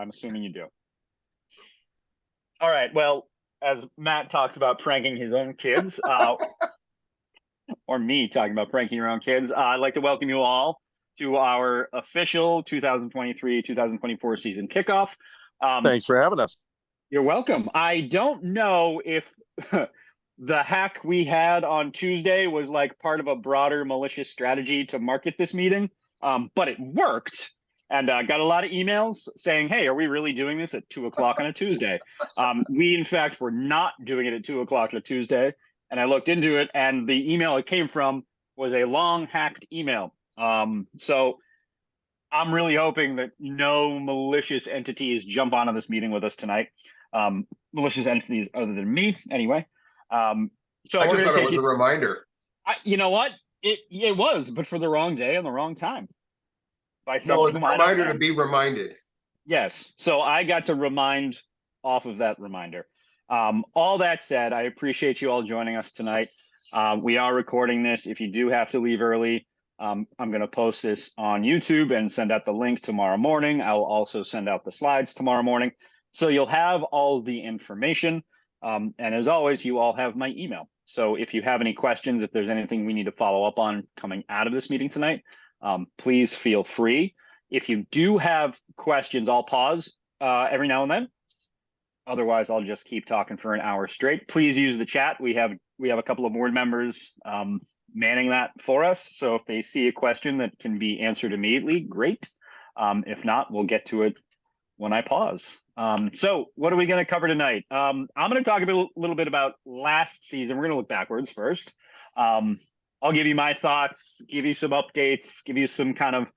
I'm assuming you do. All right. Well, as Matt talks about pranking his own kids, or me talking about pranking your own kids, I'd like to welcome you all to our official 2023-2024 season kickoff. Thanks for having us. You're welcome. I don't know if the hack we had on Tuesday was like part of a broader malicious strategy to market this meeting, but it worked. And got a lot of emails saying, hey, are we really doing this at 2 o'clock on a Tuesday? We, in fact, were not doing it at 2 o'clock on a Tuesday. And I looked into it, and the email it came from was a long hacked email. So I'm really hoping that no malicious entities jump onto this meeting with us tonight. Malicious entities other than me, anyway. So I just thought it was a reminder. You know what? It was, but for the wrong day and the wrong time. No, it's a reminder to be reminded. Yes. So I got to remind off of that reminder. All that said, I appreciate you all joining us tonight. We are recording this. If you do have to leave early, I'm going to post this on YouTube and send out the link tomorrow morning. I'll also send out the slides tomorrow morning. So you'll have all the information. And as always, you all have my email. So if you have any questions, if there's anything we need to follow up on coming out of this meeting tonight, please feel free. If you do have questions, I'll pause every now and then. Otherwise, I'll just keep talking for an hour straight. Please use the chat. We have a couple of board members manning that for us. So if they see a question that can be answered immediately, great. If not, we'll get to it when I pause. So what are we going to cover tonight? I'm going to talk a little bit about last season. We're going to look backwards first. I'll give you my thoughts, give you some updates, give you some kind of,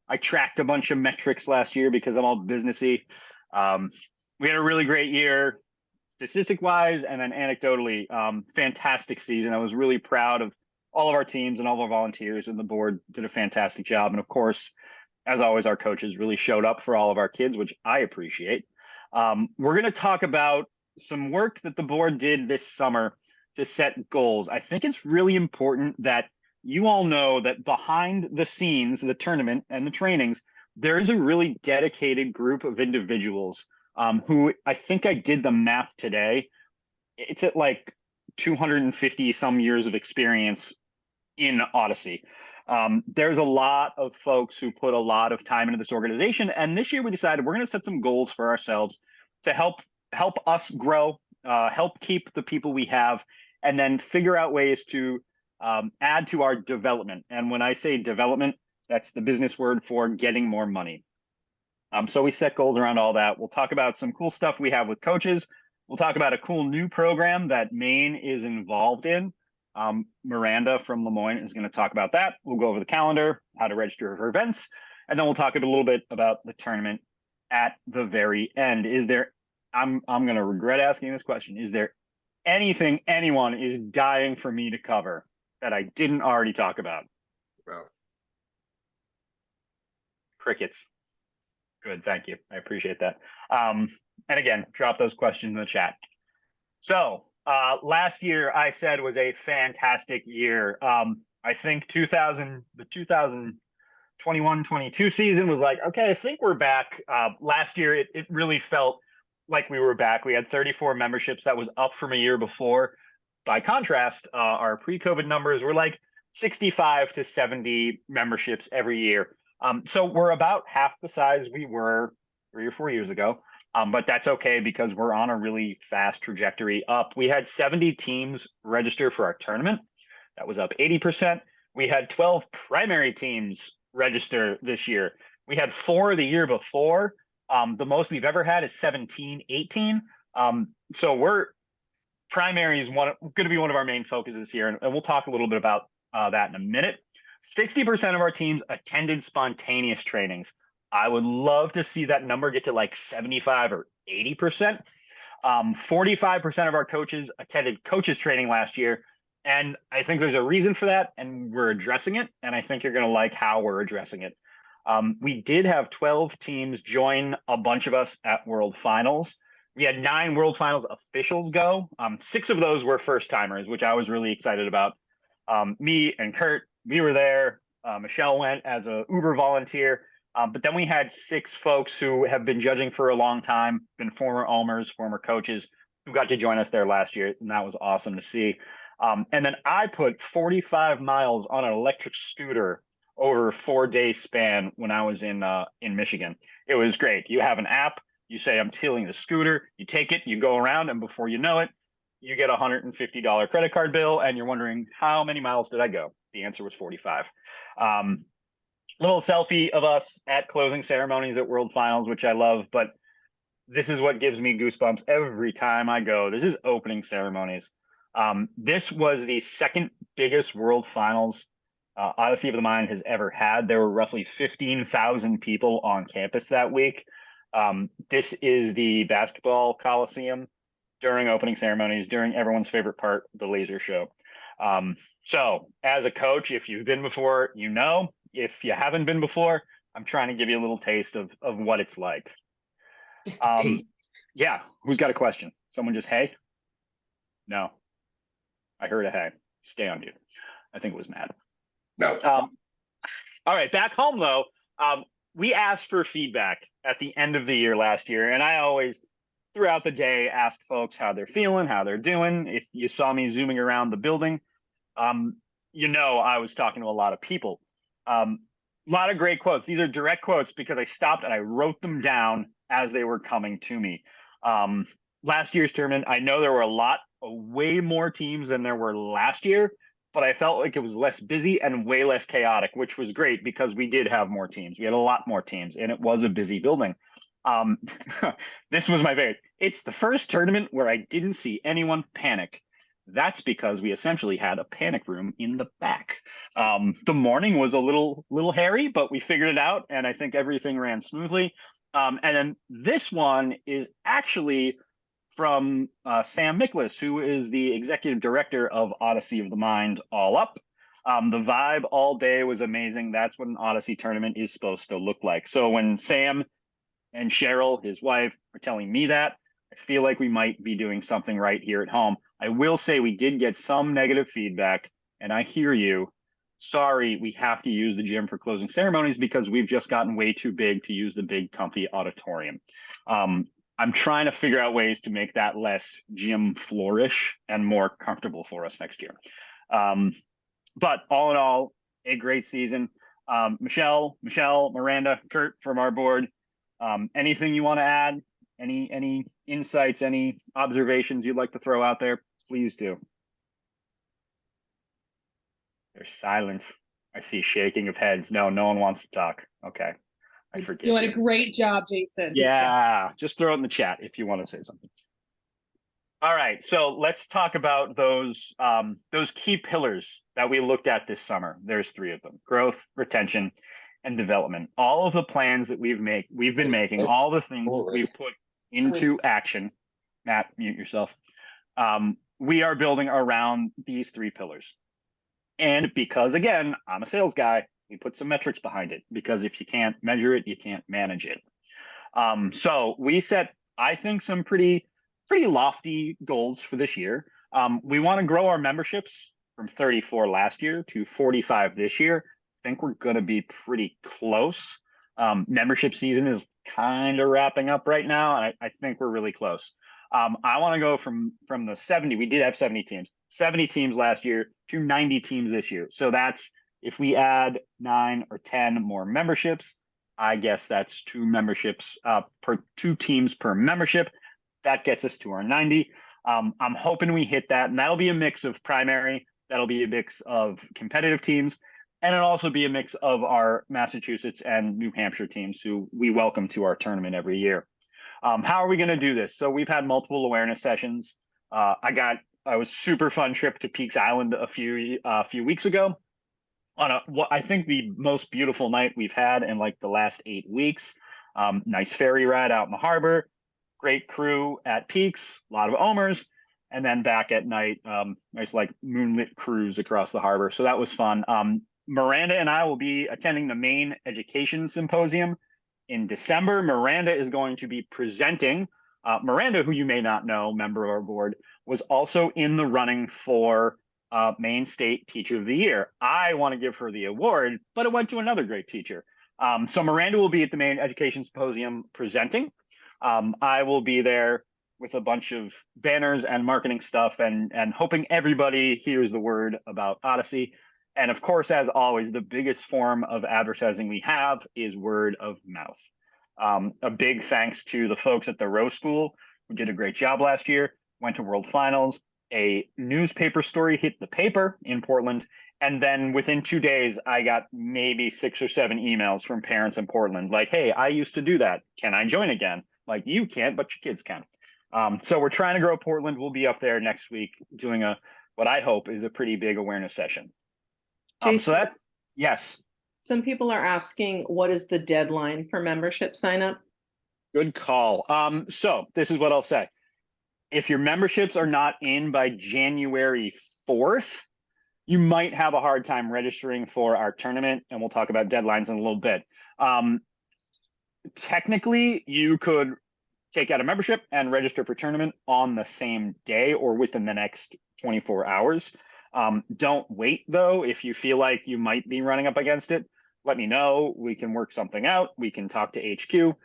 I tracked a bunch of metrics last year because I'm all businessy. We had a really great year, statistic-wise, and then anecdotally, fantastic season. I was really proud of all of our teams and all of our volunteers, and the board did a fantastic job. And of course, as always, our coaches really showed up for all of our kids, which I appreciate. We're going to talk about some work that the board did this summer to set goals. I think it's really important that you all know that behind the scenes, the tournament and the trainings, there is a really dedicated group of individuals who, I think I did the math today, it's at like 250 some years of experience in Odyssey. There's a lot of folks who put a lot of time into this organization. And this year we decided we're going to set some goals for ourselves to help us grow, help keep the people we have, and then figure out ways to add to our development. And when I say development, that's the business word for getting more money. So we set goals around all that. We'll talk about some cool stuff we have with coaches. We'll talk about a cool new program that Maine is involved in. Miranda from Lemoyne is going to talk about that. We'll go over the calendar, how to register for events, and then we'll talk a little bit about the tournament at the very end. I'm going to regret asking this question. Is there anything anyone is dying for me to cover that I didn't already talk about? Well, crickets. Good, thank you. I appreciate that. And again, drop those questions in the chat. So last year I said was a fantastic year. I think the 2021-22 season was like, okay, I think we're back. Last year it really felt like we were back. We had 34 memberships. That was up from a year before. By contrast, our pre-COVID numbers were like 65 to 70 memberships every year. So we're about half the size we were 3 or 4 years ago, but that's okay because we're on a really fast trajectory up. We had 70 teams register for our tournament. That was up 80%. We had 12 primary teams register this year. We had 4 the year before. The most we've ever had is 17, 18. So primary is going to be one of our main focuses here, and we'll talk a little bit about that in a minute. 60% of our teams attended spontaneous trainings. I would love to see that number get to like 75 or 80%. 45% of our coaches attended coaches training last year. And I think there's a reason for that, and we're addressing it. And I think you're going to like how we're addressing it. We did have 12 teams join a bunch of us at World Finals. We had 9 World Finals officials go. 6 of those were first timers, which I was really excited about. Me and Kurt, we were there. Michelle went as a Uber volunteer. But then we had 6 folks who have been judging for a long time, been former Omers, former coaches, who got to join us there last year, and that was awesome to see. And then I put 45 miles on an electric scooter over a 4-day span when I was in Michigan. It was great. You have an app, you say I'm stealing the scooter, you take it, you go around, and before you know it, you get a $150 credit card bill, and you're wondering, how many miles did I go? The answer was 45. Little selfie of us at closing ceremonies at World Finals, which I love, but this is what gives me goosebumps every time I go. This is opening ceremonies. This was the second biggest World Finals Odyssey of the Mind has ever had. There were roughly 15,000 people on campus that week. This is the basketball coliseum during opening ceremonies, during everyone's favorite part, the laser show. So as a coach, if you've been before, you know. If you haven't been before, I'm trying to give you a little taste of what it's like. Yeah, who's got a question? Someone just hey? No. I heard a hey. Stay on mute. I think it was Matt. No. All right, back home though, we asked for feedback at the end of the year last year, and I always, throughout the day, ask folks how they're feeling, how they're doing. If you saw me zooming around the building, you know I was talking to a lot of people. A lot of great quotes. These are direct quotes because I stopped and I wrote them down as they were coming to me. Last year's tournament, I know there were way more teams than there were last year, but I felt like it was less busy and way less chaotic, which was great because we did have more teams. We had a lot more teams, and it was a busy building. This was my favorite. It's the first tournament where I didn't see anyone panic. That's because we essentially had a panic room in the back. The morning was a little hairy, but we figured it out, and I think everything ran smoothly. And then this one is actually from Sam Miklas, who is the executive director of Odyssey of the Mind All Up. The vibe all day was amazing. That's what an Odyssey tournament is supposed to look like. So when Sam and Cheryl, his wife, are telling me that, I feel like we might be doing something right here at home. I will say we did get some negative feedback, and I hear you. Sorry, we have to use the gym for closing ceremonies because we've just gotten way too big to use the big, comfy auditorium. I'm trying to figure out ways to make that less gym flourish and more comfortable for us next year. But all in all, a great season. Michelle, Miranda, Kurt from our board. Anything you want to add? Any insights, any observations you'd like to throw out there? Please do. They're silent. I see shaking of heads. No one wants to talk. Okay. I forget. Doing a great job, Jason. Yeah, just throw it in the chat if you want to say something. All right, so let's talk about those key pillars that we looked at this summer. There's 3 of them: growth, retention, and development. All of the plans that we've been making, all the things we've put into action. Matt, mute yourself. We are building around these 3 pillars. And because, again, I'm a sales guy, we put some metrics behind it, because if you can't measure it, you can't manage it. So we set, I think, some pretty lofty goals for this year. We want to grow our memberships from 34 last year to 45 this year. I think we're going to be pretty close. Membership season is kind of wrapping up right now, and I think we're really close. I want to go from the 70. We did have 70 teams last year to 90 teams this year. So that's, if we add 9 or 10 more memberships, I guess that's 2 memberships per 2 teams per membership. That gets us to our 90. I'm hoping we hit that, and that'll be a mix of primary. That'll be a mix of competitive teams, and it'll also be a mix of our Massachusetts and New Hampshire teams who we welcome to our tournament every year. How are we going to do this? So we've had multiple awareness sessions. I was super fun trip to Peaks Island a few weeks ago on what I think the most beautiful night we've had in like the last 8 weeks. Nice ferry ride out in the harbor, great crew at Peaks, a lot of Omers, and then back at night, nice like moonlit cruise across the harbor. So that was fun. Miranda and I will be attending the Maine Education Symposium in December. Miranda is going to be presenting. Miranda, who you may not know, member of our board, was also in the running for Maine State Teacher of the Year. I want to give her the award, but it went to another great teacher. So Miranda will be at the Maine Education Symposium presenting. I will be there with a bunch of banners and marketing stuff and hoping everybody hears the word about Odyssey. And of course, as always, the biggest form of advertising we have is word of mouth. A big thanks to the folks at the Row School who did a great job last year, went to World Finals. A newspaper story hit the paper in Portland. And then within 2 days, I got maybe 6 or 7 emails from parents in Portland like, hey, I used to do that. Can I join again? Like, you can't, but your kids can. So we're trying to grow Portland. We'll be up there next week doing what I hope is a pretty big awareness session. So that's, yes. Some people are asking, what is the deadline for membership sign up? Good call. So this is what I'll say. If your memberships are not in by January 4th, you might have a hard time registering for our tournament, and we'll talk about deadlines in a little bit. Technically, you could take out a membership and register for tournament on the same day or within the next 24 hours. Don't wait, though. If you feel like you might be running up against it, let me know. We can work something out. We can talk to HQ.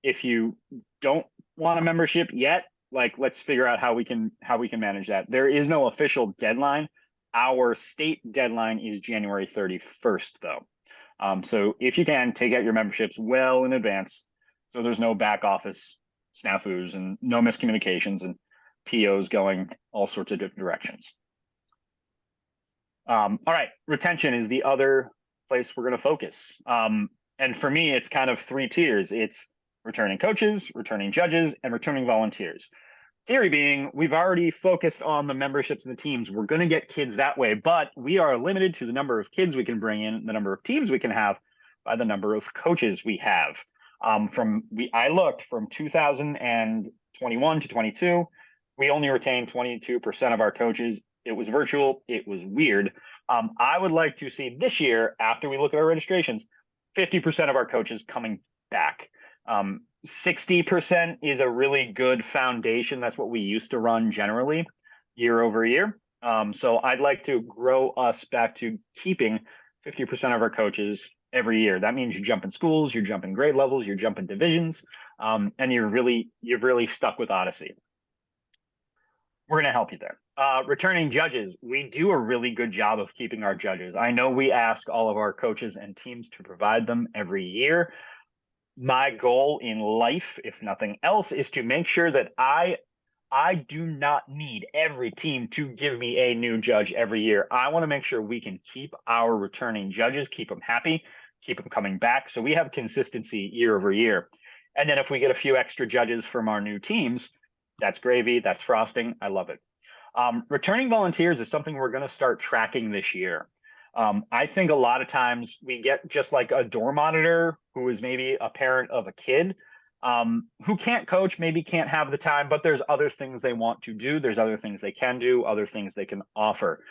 If you don't want a membership yet, like, let's figure out how we can manage that. There is no official deadline. Our state deadline is January 31st, though. So if you can, take out your memberships well in advance, so there's no back office snafus and no miscommunications and POs going all sorts of different directions. All right, retention is the other place we're going to focus. And for me, it's kind of 3 tiers. It's returning coaches, returning judges, and returning volunteers. Theory being, we've already focused on the memberships and the teams. We're going to get kids that way, but we are limited to the number of kids we can bring in, the number of teams we can have, by the number of coaches we have. I looked from 2021 to 22, we only retained 22% of our coaches. It was virtual. It was weird. I would like to see this year, after we look at our registrations, 50% of our coaches coming back. 60% is a really good foundation. That's what we used to run generally year over year. So I'd like to grow us back to keeping 50% of our coaches every year. That means you're jumping schools, you're jumping grade levels, you're jumping divisions, and you've really stuck with Odyssey. We're going to help you there. Returning judges, we do a really good job of keeping our judges. I know we ask all of our coaches and teams to provide them every year. My goal in life, if nothing else, is to make sure that I do not need every team to give me a new judge every year. I want to make sure we can keep our returning judges, keep them happy, keep them coming back, so we have consistency year over year. And then if we get a few extra judges from our new teams, that's gravy, that's frosting. I love it. Returning volunteers is something we're going to start tracking this year. I think a lot of times we get just like a door monitor who is maybe a parent of a kid who can't coach, maybe can't have the time, but there's other things they want to do. There's other things they can do, other things they can offer.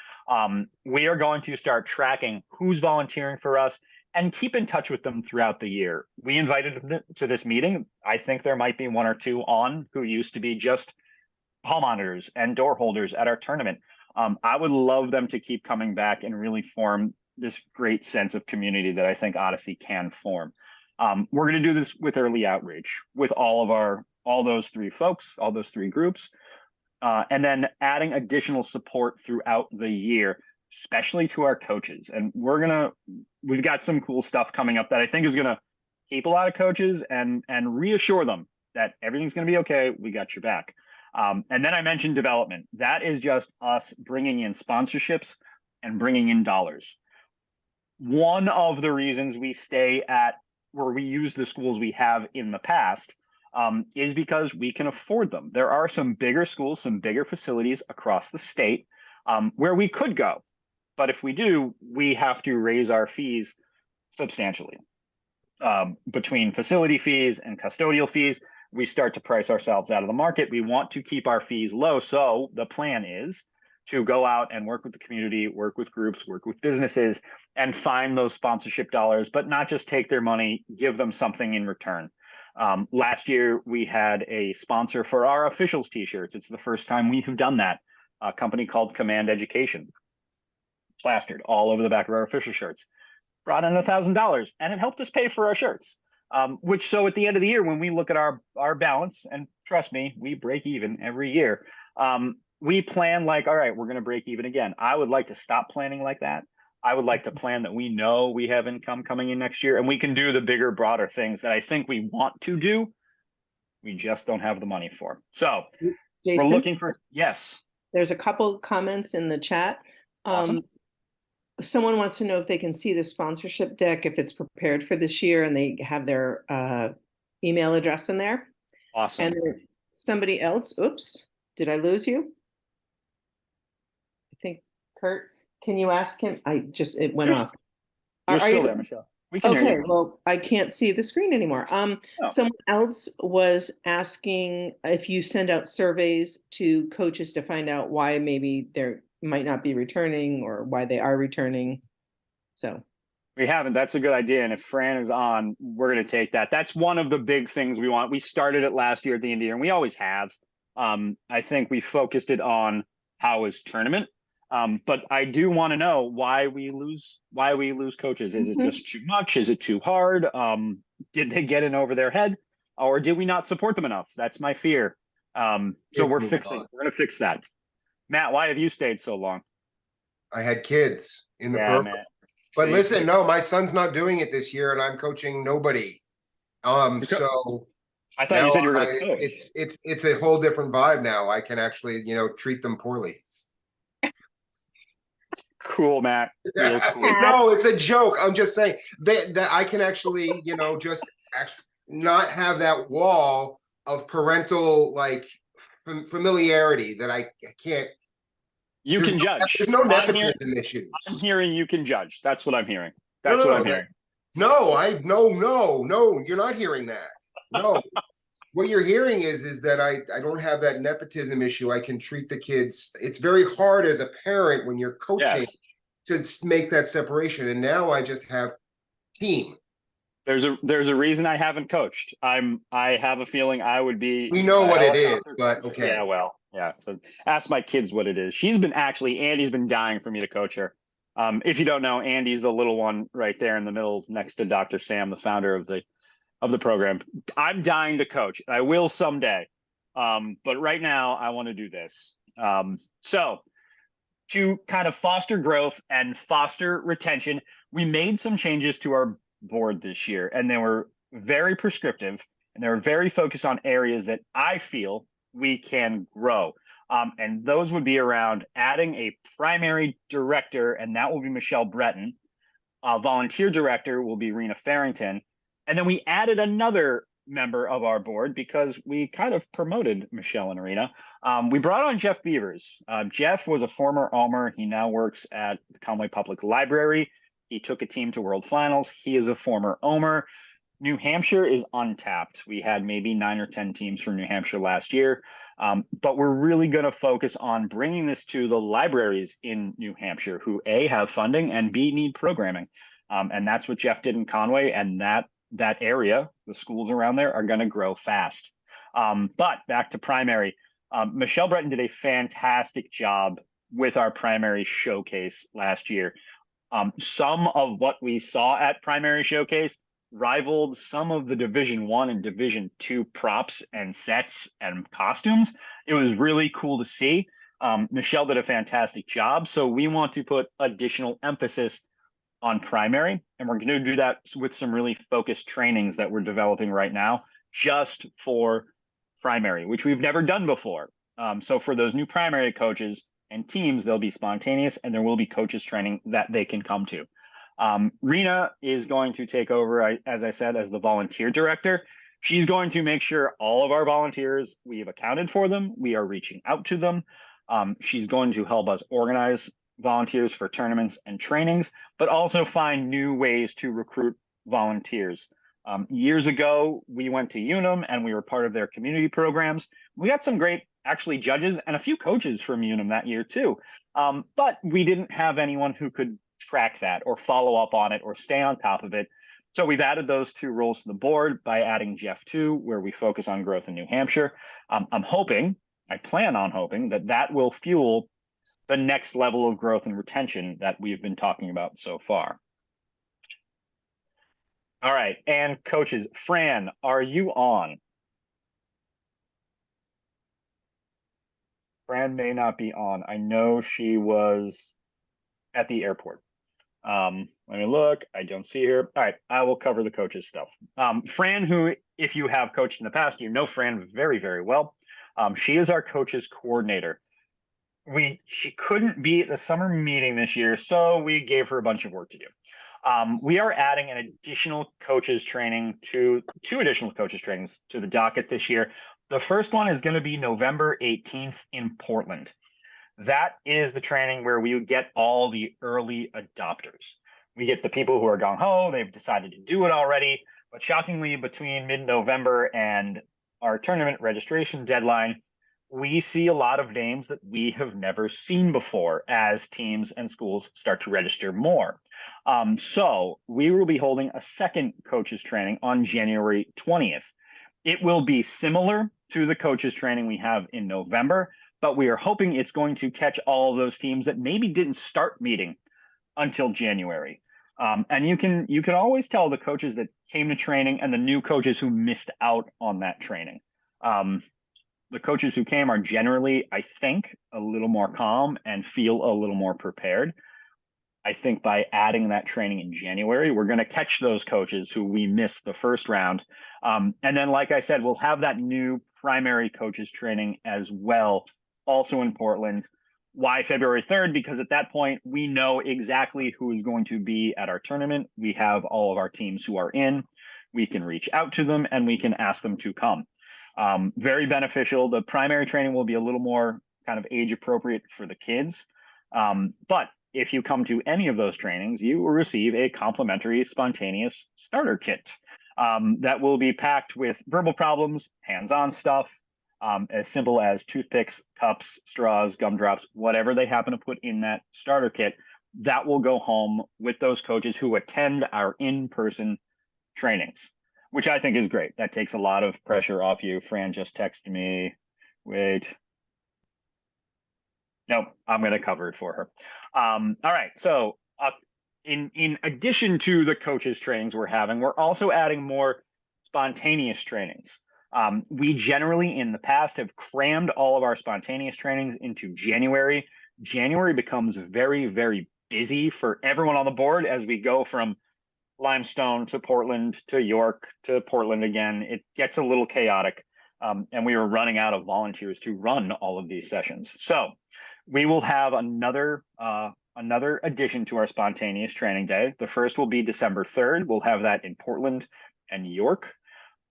We are going to start tracking who's volunteering for us and keep in touch with them throughout the year. We invited them to this meeting. I think there might be 1 or 2 on who used to be just hall monitors and door holders at our tournament. I would love them to keep coming back and really form this great sense of community that I think Odyssey can form. We're going to do this with early outreach with all those 3 folks, all those 3 groups, and then adding additional support throughout the year, especially to our coaches. And we've got some cool stuff coming up that I think is going to keep a lot of coaches and reassure them that everything's going to be okay. We got your back. And then I mentioned development. That is just us bringing in sponsorships and bringing in dollars. One of the reasons we stay at where we use the schools we have in the past is because we can afford them. There are some bigger schools, some bigger facilities across the state where we could go. But if we do, we have to raise our fees substantially. Between facility fees and custodial fees, we start to price ourselves out of the market. We want to keep our fees low. So the plan is to go out and work with the community, work with groups, work with businesses, and find those sponsorship dollars, but not just take their money, give them something in return. Last year, we had a sponsor for our officials t-shirts. It's the first time we have done that. A company called Command Education, plastered all over the back of our official shirts. brought in $1,000, and it helped us pay for our shirts. Which, so at the end of the year, when we look at our balance, and trust me, we break even every year. We plan like, all right, we're going to break even again. I would like to stop planning like that. I would like to plan that we know we have income coming in next year, and we can do the bigger, broader things that I think we want to do. We just don't have the money for. So Jason, we're looking for, yes. There's a couple comments in the chat. Awesome. Someone wants to know if they can see the sponsorship deck, if it's prepared for this year, and they have their email address in there. Awesome. And then somebody else, oops, did I lose you? I think, Kurt, can you ask him? It went off. You're still there, Michelle. We can hear you. Well, I can't see the screen anymore. Someone else was asking if you send out surveys to coaches to find out why maybe they're might not be returning or why they are returning. So we haven't. That's a good idea. And if Fran is on, we're going to take that. That's one of the big things we want. We started it last year at the end of the year, and we always have. I think we focused it on how was tournament. But I do want to know why we lose coaches. Is it just too much? Is it too hard? Did they get in over their head, or did we not support them enough? That's my fear. So we're going to fix that. Matt, why have you stayed so long? I had kids in the program. Man. But listen, no, my son's not doing it this year, and I'm coaching nobody. So I thought you said you were going to coach. It's a whole different vibe now. I can actually, treat them poorly. Cool, Matt. Cool. No, it's a joke. I'm just saying that I can actually, just not have that wall of parental familiarity that I can't. You can judge. There's no nepotism issues. I'm hearing you can judge. That's what I'm hearing. That's what I'm hearing. No, you're not hearing that. No. What you're hearing is that I don't have that nepotism issue. I can treat the kids. It's very hard as a parent when you're coaching to make that separation. And now I just have team. There's a reason I haven't coached. I have a feeling I would be. We know what it is, but okay. Yeah, well, yeah. So ask my kids what it is. Andy's been dying for me to coach her. If you don't know, Andy's the little one right there in the middle next to Dr. Sam, the founder of the program. I'm dying to coach. I will someday. But right now I want to do this. So to kind of foster growth and foster retention, we made some changes to our board this year, and they were very prescriptive, and they were very focused on areas that I feel we can grow. And those would be around adding a primary director, and that will be Michelle Breton. Volunteer director will be Rena Farrington. And then we added another member of our board because we kind of promoted Michelle and Rena. We brought on Jeff Beavers. Jeff was a former Ulmer. He now works at the Conway Public Library. He took a team to World Finals. He is a former Ulmer. New Hampshire is untapped. We had maybe 9 or 10 teams from New Hampshire last year. But we're really going to focus on bringing this to the libraries in New Hampshire who A, have funding, and B, need programming. And that's what Jeff did in Conway, and that area, the schools around there, are going to grow fast. But back to primary, Michelle Breton did a fantastic job with our primary showcase last year. Some of what we saw at primary showcase rivaled some of the Division I and Division II props and sets and costumes. It was really cool to see. Michelle did a fantastic job. So we want to put additional emphasis on primary, and we're going to do that with some really focused trainings that we're developing right now just for primary, which we've never done before. So for those new primary coaches and teams, they'll be spontaneous, and there will be coaches training that they can come to. Rena is going to take over, as I said, as the volunteer director. She's going to make sure all of our volunteers, we have accounted for them. We are reaching out to them. She's going to help us organize volunteers for tournaments and trainings, but also find new ways to recruit volunteers. Years ago, we went to Unum and we were part of their community programs. We got some great, actually, judges and a few coaches from Unum that year too. But we didn't have anyone who could track that or follow up on it or stay on top of it. So we've added those 2 roles to the board by adding Jeff too, where we focus on growth in New Hampshire. I plan on hoping that will fuel the next level of growth and retention that we've been talking about so far. All right. And coaches, Fran, are you on? Fran may not be on. I know she was at the airport. Let me look. I don't see her. All right. I will cover the coaches stuff. Fran, who, if you have coached in the past, you know Fran very, very well. She is our coaches coordinator. She couldn't be at the summer meeting this year, so we gave her a bunch of work to do. We are adding an additional coaches training to two additional coaches trainings to the docket this year. The first one is going to be November 18th in Portland. That is the training where we would get all the early adopters. We get the people who are gung ho, they've decided to do it already, but shockingly, between mid-November and our tournament registration deadline, we see a lot of names that we have never seen before as teams and schools start to register more. So we will be holding a second coaches training on January 20th. It will be similar to the coaches training we have in November, but we are hoping it's going to catch all of those teams that maybe didn't start meeting until January. And you can always tell the coaches that came to training and the new coaches who missed out on that training. The coaches who came are generally, I think, a little more calm and feel a little more prepared. I think by adding that training in January, we're going to catch those coaches who we missed the first round. And then, like I said, we'll have that new primary coaches training as well, also in Portland. Why February 3rd? Because at that point, we know exactly who is going to be at our tournament. We have all of our teams who are in. We can reach out to them and we can ask them to come. Very beneficial. The primary training will be a little more kind of age appropriate for the kids. But if you come to any of those trainings, you will receive a complimentary spontaneous starter kit that will be packed with verbal problems, hands-on stuff, as simple as toothpicks, cups, straws, gumdrops, whatever they happen to put in that starter kit. That will go home with those coaches who attend our in-person trainings, which I think is great. That takes a lot of pressure off you. Fran just texted me. Wait. Nope, I'm going to cover it for her. All right. So in addition to the coaches trainings we're having, we're also adding more spontaneous trainings. We generally in the past have crammed all of our spontaneous trainings into January. January becomes very, very busy for everyone on the board as we go from Limestone to Portland to York to Portland again. It gets a little chaotic, and we were running out of volunteers to run all of these sessions. So we will have another addition to our spontaneous training day. The first will be December 3rd. We'll have that in Portland and York.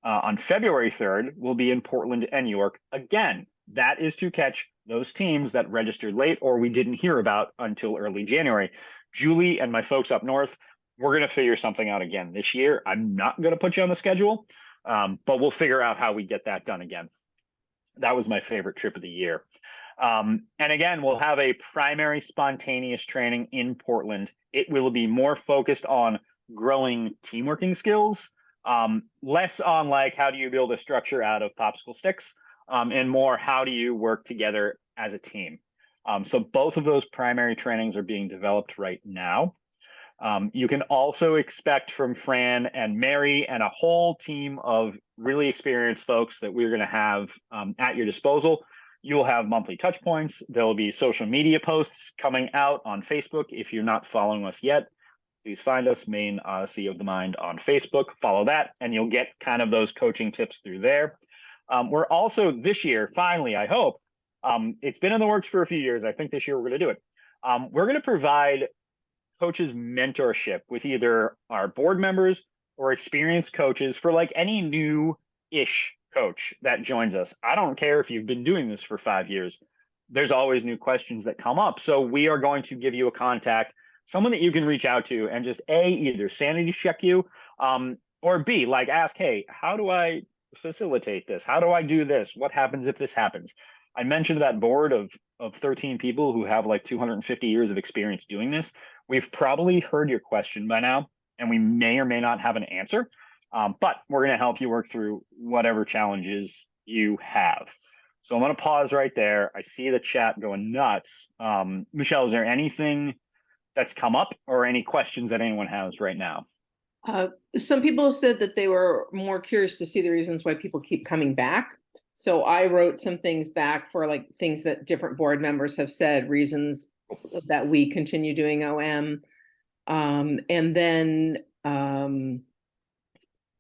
On February 3rd, we'll be in Portland and York again. That is to catch those teams that registered late or we didn't hear about until early January. Julie and my folks up north, we're going to figure something out again this year. I'm not going to put you on the schedule, but we'll figure out how we get that done again. That was my favorite trip of the year. And again, we'll have a primary spontaneous training in Portland. It will be more focused on growing team working skills, less on like how do you build a structure out of popsicle sticks, and more how do you work together as a team. So both of those primary trainings are being developed right now. You can also expect from Fran and Mary and a whole team of really experienced folks that we're going to have at your disposal. You'll have monthly touch points. There'll be social media posts coming out on Facebook. If you're not following us yet, please find us, Maine Odyssey of the Mind on Facebook. Follow that, and you'll get kind of those coaching tips through there. We're also this year, finally, I hope, it's been in the works for a few years. I think this year we're going to do it. We're going to provide coaches mentorship with either our board members or experienced coaches for like any new-ish coach that joins us. I don't care if you've been doing this for 5 years. There's always new questions that come up. So we are going to give you a contact, someone that you can reach out to and just A, either sanity check you, or B, like ask, hey, how do I facilitate this? How do I do this? What happens if this happens? I mentioned that board of 13 people who have like 250 years of experience doing this. We've probably heard your question by now, and we may or may not have an answer, but we're going to help you work through whatever challenges you have. So I'm going to pause right there. I see the chat going nuts. Michelle, is there anything that's come up or any questions that anyone has right now? Some people said that they were more curious to see the reasons why people keep coming back. So I wrote some things back for like things that different board members have said, reasons that we continue doing OM. And then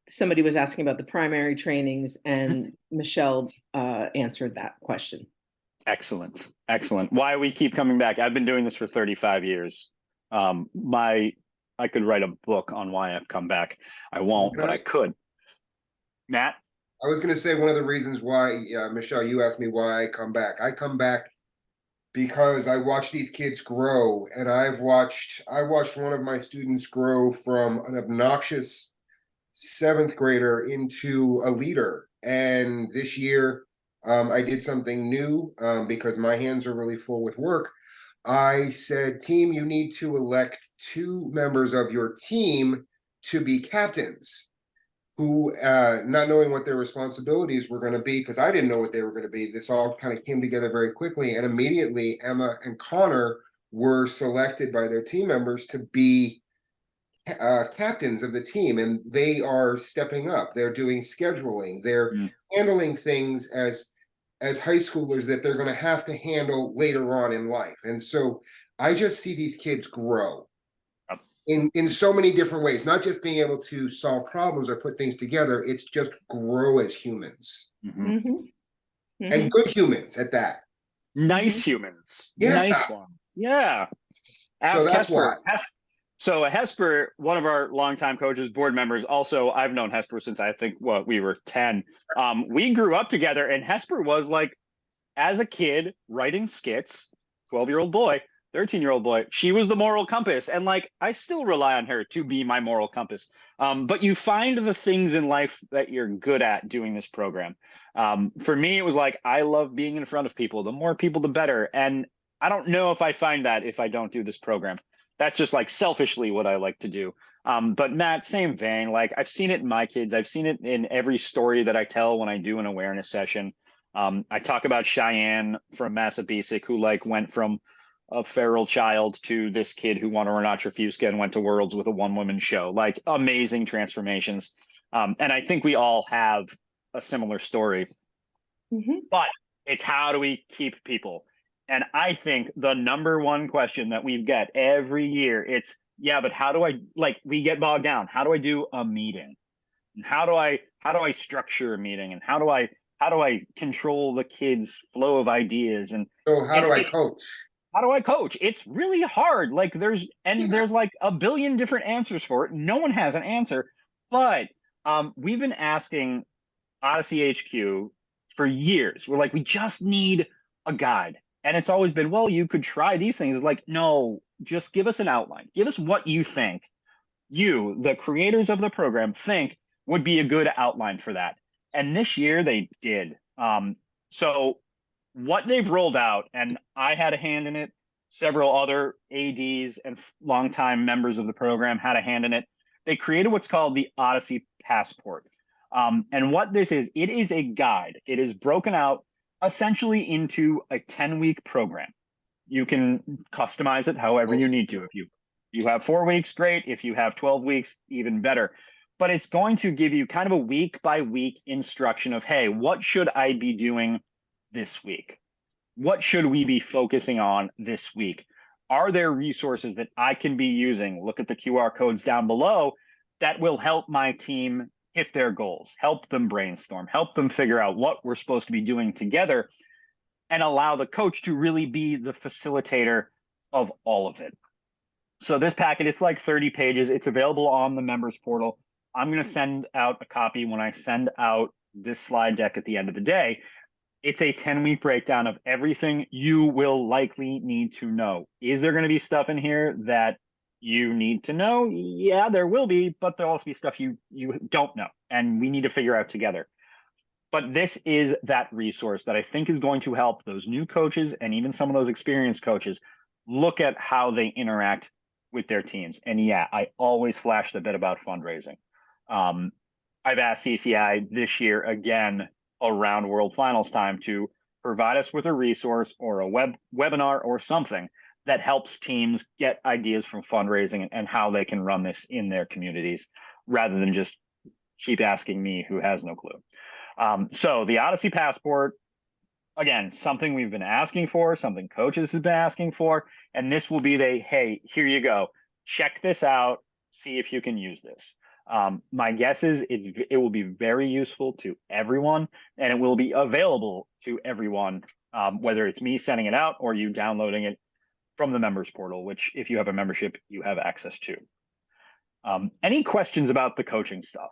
somebody was asking about the primary trainings, and Michelle answered that question. Excellent. Excellent. Why we keep coming back. I've been doing this for 35 years. I could write a book on why I've come back. I won't, but I could. Matt? I was going to say one of the reasons why, Michelle, you asked me why I come back. I come back because I watch these kids grow, and I watched one of my students grow from an obnoxious 7th grader into a leader. And this year, I did something new because my hands are really full with work. I said, team, you need to elect 2 members of your team to be captains, who, not knowing what their responsibilities were going to be, because I didn't know what they were going to be. This all kind of came together very quickly. And immediately, Emma and Connor were selected by their team members to be captains of the team. And they are stepping up. They're doing scheduling. They're handling things as high schoolers that they're going to have to handle later on in life. And so I just see these kids grow in so many different ways, not just being able to solve problems or put things together. It's just grow as humans and good humans at that. Nice humans. Yeah. Nice ones. Yeah. Ask So that's Hesper. why. So Hesper, one of our longtime coaches, board members, also, I've known Hesper since I think we were 10. We grew up together, and Hesper was like, as a kid, writing skits, 12-year-old boy, 13-year-old boy, she was the moral compass. And like, I still rely on her to be my moral compass. But you find the things in life that you're good at doing this program. For me, it was like, I love being in front of people. The more people, the better. And I don't know if I find that if I don't do this program. That's just like selfishly what I like to do. But Matt, same vein, like I've seen it in my kids. I've seen it in every story that I tell when I do an awareness session. I talk about Cheyenne from Massabesic, who like went from a feral child to this kid who won a Renatra Fusca and went to Worlds with a 1-woman show, like amazing transformations. And I think we all have a similar story, but it's how do we keep people? And I think the number one question that we get every year, it's, yeah, but how do I, like, we get bogged down. How do I do a meeting? And how do I structure a meeting? And how do I control the kids' flow of ideas? And So how do I coach? How do I coach? It's really hard. Like there's like a billion different answers for it. No one has an answer, but we've been asking Odyssey HQ for years. We're like, we just need a guide. And it's always been, well, you could try these things. It's like, no, just give us an outline. Give us what you think you, the creators of the program, think would be a good outline for that. And this year they did. So what they've rolled out, and I had a hand in it, several other ADs and longtime members of the program had a hand in it. They created what's called the Odyssey Passport. And what this is, it is a guide. It is broken out essentially into a 10-week program. You can customize it however you need to. If you have 4 weeks, great. If you have 12 weeks, even better. But it's going to give you kind of a week-by-week instruction of, hey, what should I be doing this week? What should we be focusing on this week? Are there resources that I can be using? Look at the QR codes down below that will help my team hit their goals, help them brainstorm, help them figure out what we're supposed to be doing together, and allow the coach to really be the facilitator of all of it. So this packet, it's like 30 pages. It's available on the members portal. I'm going to send out a copy when I send out this slide deck at the end of the day. It's a 10-week breakdown of everything you will likely need to know. Is there going to be stuff in here that you need to know? Yeah, there will be, but there'll also be stuff you don't know, and we need to figure out together. But this is that resource that I think is going to help those new coaches and even some of those experienced coaches look at how they interact with their teams. And yeah, I always flash the bit about fundraising. I've asked CCI this year again around World Finals time to provide us with a resource or a webinar or something that helps teams get ideas from fundraising and how they can run this in their communities. rather than just keep asking me who has no clue. So the Odyssey Passport, again, something we've been asking for, something coaches have been asking for, and this will be hey, here you go. Check this out. See if you can use this. My guess is it will be very useful to everyone, and it will be available to everyone, whether it's me sending it out or you downloading it from the members portal, which if you have a membership, you have access to. Any questions about the coaching stuff?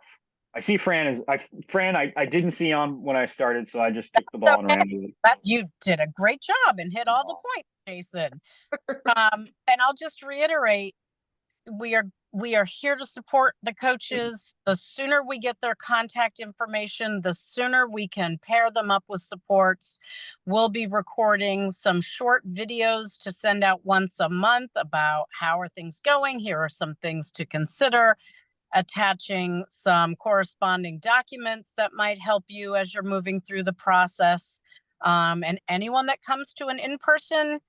I see Fran I didn't see on when I started, so I just took the ball and ran with it. You did a great job and hit all the points, Jason. And I'll just reiterate, we are here to support the coaches. The sooner we get their contact information, the sooner we can pair them up with supports. We'll be recording some short videos to send out once a month about how are things going. Here are some things to consider. Attaching some corresponding documents that might help you as you're moving through the process. And anyone that comes to an in-person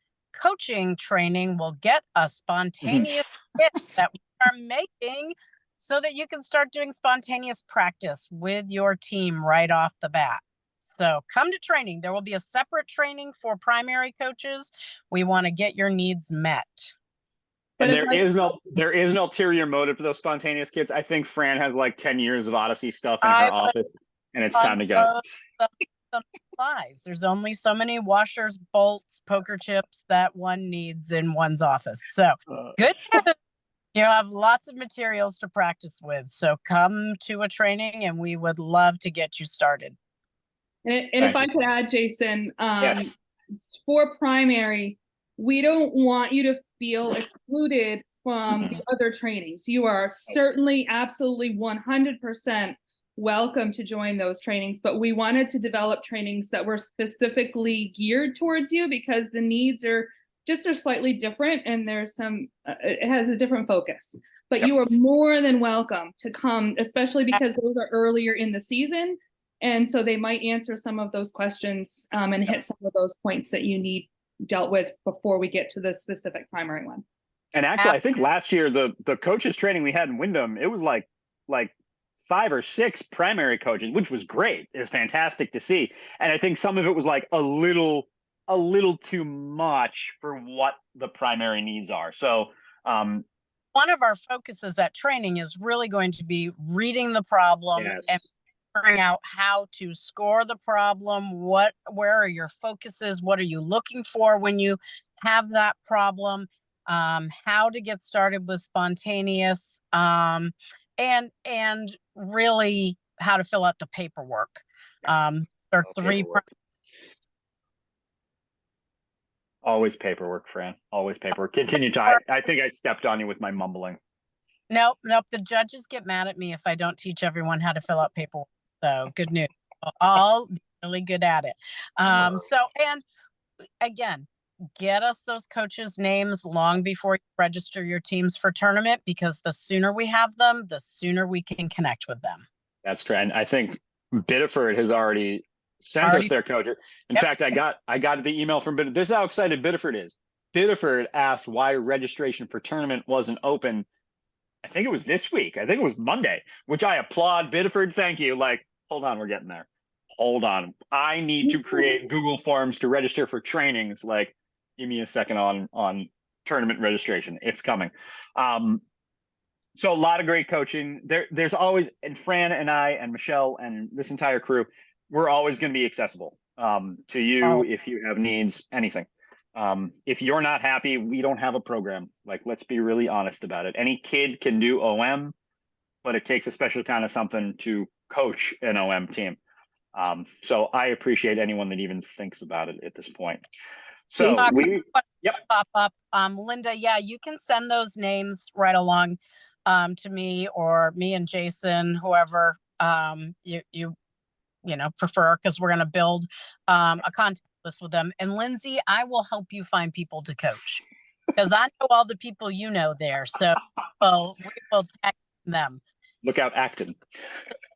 coaching training will get a spontaneous kit that we are making so that you can start doing spontaneous practice with your team right off the bat. So come to training. There will be a separate training for primary coaches. We want to get your needs met. And there is an ulterior motive for those spontaneous kits. I think Fran has like 10 years of Odyssey stuff in her office, and it's time to go. Some supplies. There's only so many washers, bolts, poker chips that one needs in one's office. So good news. You have lots of materials to practice with. So come to a training and we would love to get you started. And if I could add, Jason, Yes. for primary, we don't want you to feel excluded from the other trainings. You are certainly, absolutely 100% welcome to join those trainings, but we wanted to develop trainings that were specifically geared towards you because the needs are slightly different and there's some, it has a different focus. But you are more than welcome to come, especially because those are earlier in the season. And so they might answer some of those questions and hit some of those points that you need dealt with before we get to the specific primary one. And actually, I think last year the coaches training we had in Wyndham, it was like 5 or 6 primary coaches, which was great. It was fantastic to see. And I think some of it was like a little too much for what the primary needs are. So one of our focuses at training is really going to be reading the problem and figuring out how to score the problem. Where are your focuses? What are you looking for when you have that problem? How to get started with spontaneous, and really how to fill out the paperwork. There are 3. Always paperwork, Fran. Always paperwork. Continue to. I think I stepped on you with my mumbling. Nope. The judges get mad at me if I don't teach everyone how to fill out paperwork. So good news. All really good at it. So, and again, get us those coaches' names long before you register your teams for tournament, because the sooner we have them, the sooner we can connect with them. That's correct. And I think Biddeford has already sent us their coaches. In fact, I got the email from Biddeford. This is how excited Biddeford is. Biddeford asked why registration for tournament wasn't open. I think it was this week. I think it was Monday, which I applaud Biddeford. Thank you. Like, hold on, we're getting there. Hold on. I need to create Google Forms to register for trainings. Like, give me a second on tournament registration. It's coming. So a lot of great coaching. There's always, and Fran and I and Michelle and this entire crew, we're always going to be accessible to you if you have needs, anything. If you're not happy, we don't have a program. Like, let's be really honest about it. Any kid can do OM, but it takes a special kind of something to coach an OM team. So I appreciate anyone that even thinks about it at this point. So pop up. Linda, yeah, you can send those names right along to me, or me and Jason, whoever you know prefer, because we're going to build a contact list with them. And Lindsay, I will help you find people to coach, because I know all the people you know there. So we will tag them. Look out, Acton.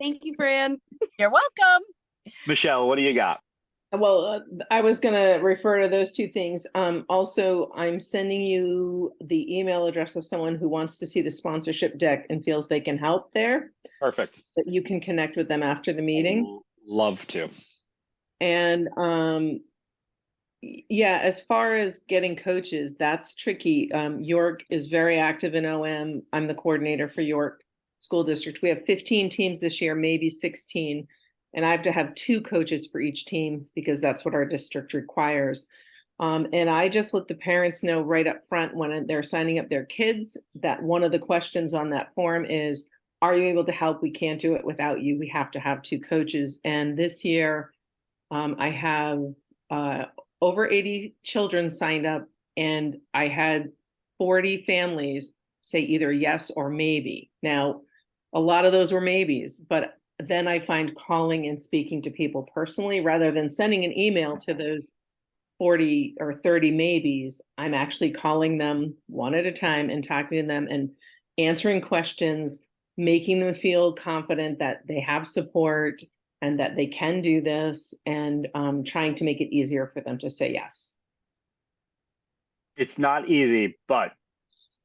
Thank you, Fran. You're welcome. Michelle, what do you got? Well, I was gonna refer to those two things. Also, I'm sending you the email address of someone who wants to see the sponsorship deck and feels they can help there, Perfect. that you can connect with them after the meeting. Love to. And yeah, as far as getting coaches, that's tricky. York is very active in OM. I'm the coordinator for York School District. We have 15 teams this year, maybe 16. And I have to have 2 coaches for each team because that's what our district requires. And I just let the parents know right up front when they're signing up their kids that one of the questions on that form is, are you able to help? We can't do it without you. We have to have 2 coaches. And this year, I have over 80 children signed up, and I had 40 families say either yes or maybe. Now, a lot of those were maybes, but then I find calling and speaking to people personally rather than sending an email to those 40 or 30 maybes. I'm actually calling them one at a time and talking to them and answering questions, making them feel confident that they have support and that they can do this, and trying to make it easier for them to say yes. It's not easy, but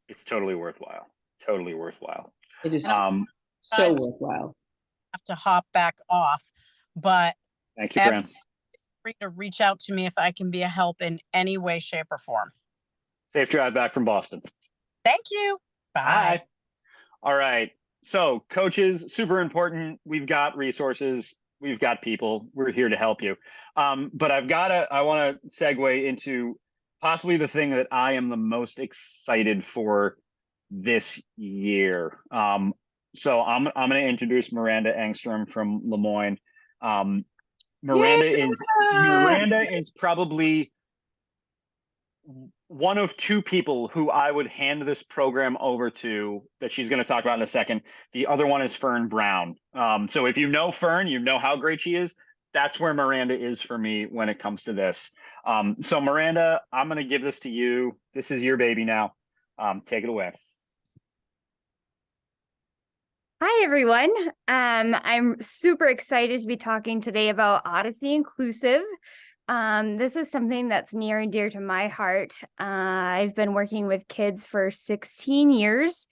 it's totally worthwhile. Totally worthwhile. It is Um, so Guys, worthwhile. Have to hop back off, but Thank you, Fran. free to reach out to me if I can be a help in any way, shape, or form. Safe drive back from Boston. Thank you. Bye. Hi. All right. So coaches, super important. We've got resources. We've got people. We're here to help you. But I want to segue into possibly the thing that I am the most excited for this year. So I'm going to introduce Miranda Engstrom from Lemoyne. Miranda is probably one of 2 people who I would hand this program over to that she's going to talk about in a second. The other one is Fern Brown. So if you know Fern, you know how great she is. That's where Miranda is for me when it comes to this. So Miranda, I'm going to give this to you. This is your baby now. Take it away. Hi, everyone. I'm super excited to be talking today about Odyssey Inclusive. This is something that's near and dear to my heart. I've been working with kids for 16 years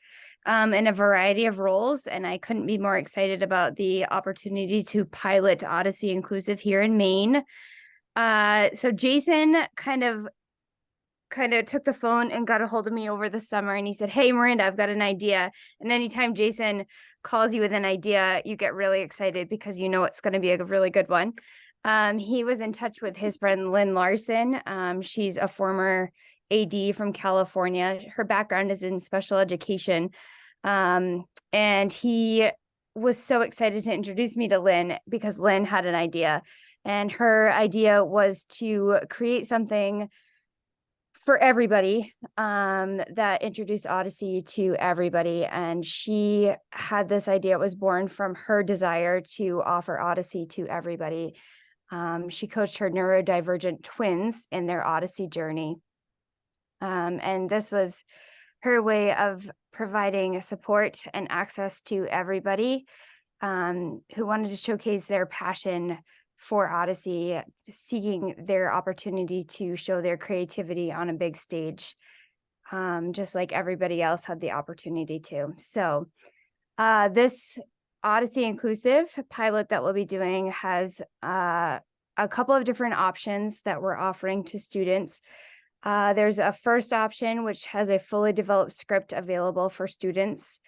in a variety of roles, and I couldn't be more excited about the opportunity to pilot Odyssey Inclusive here in Maine. So Jason kind of took the phone and got a hold of me over the summer, and he said, "Hey, Miranda, I've got an idea." And anytime Jason calls you with an idea, you get really excited because you know it's going to be a really good one. He was in touch with his friend Lynn Larson. She's a former AD from California. Her background is in special education. And he was so excited to introduce me to Lynn because Lynn had an idea. And her idea was to create something for everybody that introduced Odyssey to everybody. And she had this idea. It was born from her desire to offer Odyssey to everybody. She coached her neurodivergent twins in their Odyssey journey. And this was her way of providing support and access to everybody who wanted to showcase their passion for Odyssey, seeking their opportunity to show their creativity on a big stage, just like everybody else had the opportunity to. So this Odyssey Inclusive pilot that we'll be doing has a couple of different options that we're offering to students. There's a first option, which has a fully developed script available for students.